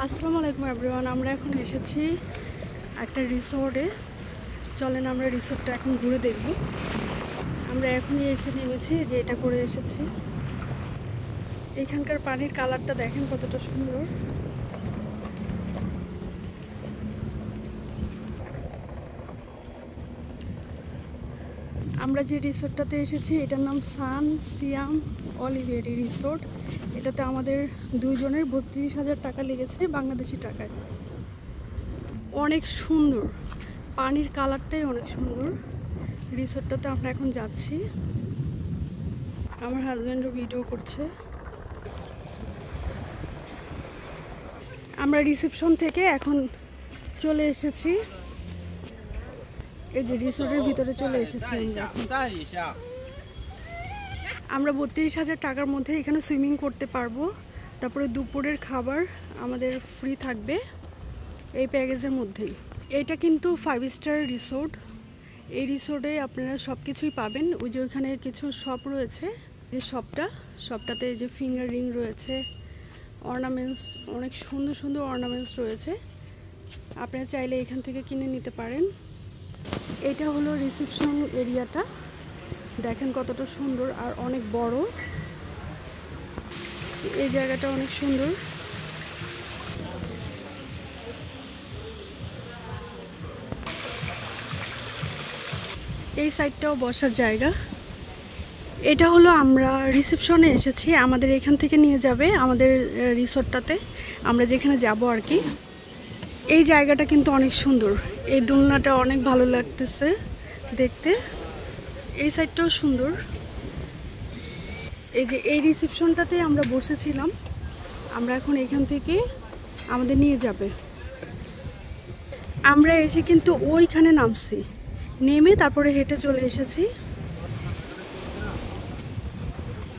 আসসালামু আলাইকুম এভরিওয়ান। আমরা এখন এসেছি একটা রিসোর্টে। চলেন আমরা রিসোর্টটা এখন ঘুরে দেখব। আমরা এখনই এসে নেমেছি, যে এটা করে এসেছি। এখানকার পানির কালারটা দেখেন কতটা সুন্দর। আমরা যে রিসোর্টটাতে এসেছি এটার নাম সান সিয়াম অলিভেরি রিসোর্ট। এটাতে আমাদের দুইজনের 32,000 টাকা লেগেছে বাংলাদেশি টাকায়। অনেক সুন্দর, পানির কালারটাই অনেক সুন্দর। রিসোর্টটাতে আমরা এখন যাচ্ছি। আমার হাজব্যান্ডও ভিডিও করছে। আমরা রিসেপশন থেকে এখন চলে এসেছি, এই যে রিসোর্টের ভিতরে চলে এসেছি আমরা 32,000 টাকার মধ্যে এখানে সুইমিং করতে পারবো। তারপরে দুপুরের খাবার আমাদের ফ্রি থাকবে এই প্যাকেজের মধ্যেই। এটা কিন্তু 5 স্টার রিসোর্ট। এই রিসোর্টে আপনারা সব কিছুই পাবেন। ওই যে ওইখানে কিছু শপ রয়েছে, যে শপটাতে এই যে ফিঙ্গার রিং রয়েছে, অর্নামেন্টস, অনেক সুন্দর সুন্দর অর্নামেন্টস রয়েছে। আপনারা চাইলে এখান থেকে কিনে নিতে পারেন। এটা হলো রিসেপশন এরিয়াটা, দেখেন কতটা সুন্দর আর অনেক বড়। এই জায়গাটা অনেক সুন্দর। এই সাইডটাও বসার জায়গা। এটা হলো আমরা রিসেপশনে এসেছি, আমাদের এখান থেকে নিয়ে যাবে আমাদের রিসোর্টটাতে, আমরা যেখানে যাব আর কি। এই জায়গাটা কিন্তু অনেক সুন্দর, এই দোলনাটা অনেক ভালো লাগতেছে দেখতে। এই সাইডটাও সুন্দর। এই যে এই রিসেপশনটাতে আমরা বসেছিলাম, আমরা এখন এখান থেকে আমাদের নিয়ে যাবে। আমরা এসে কিন্তু ওইখানে নামছি, নেমে তারপরে হেঁটে চলে এসেছি।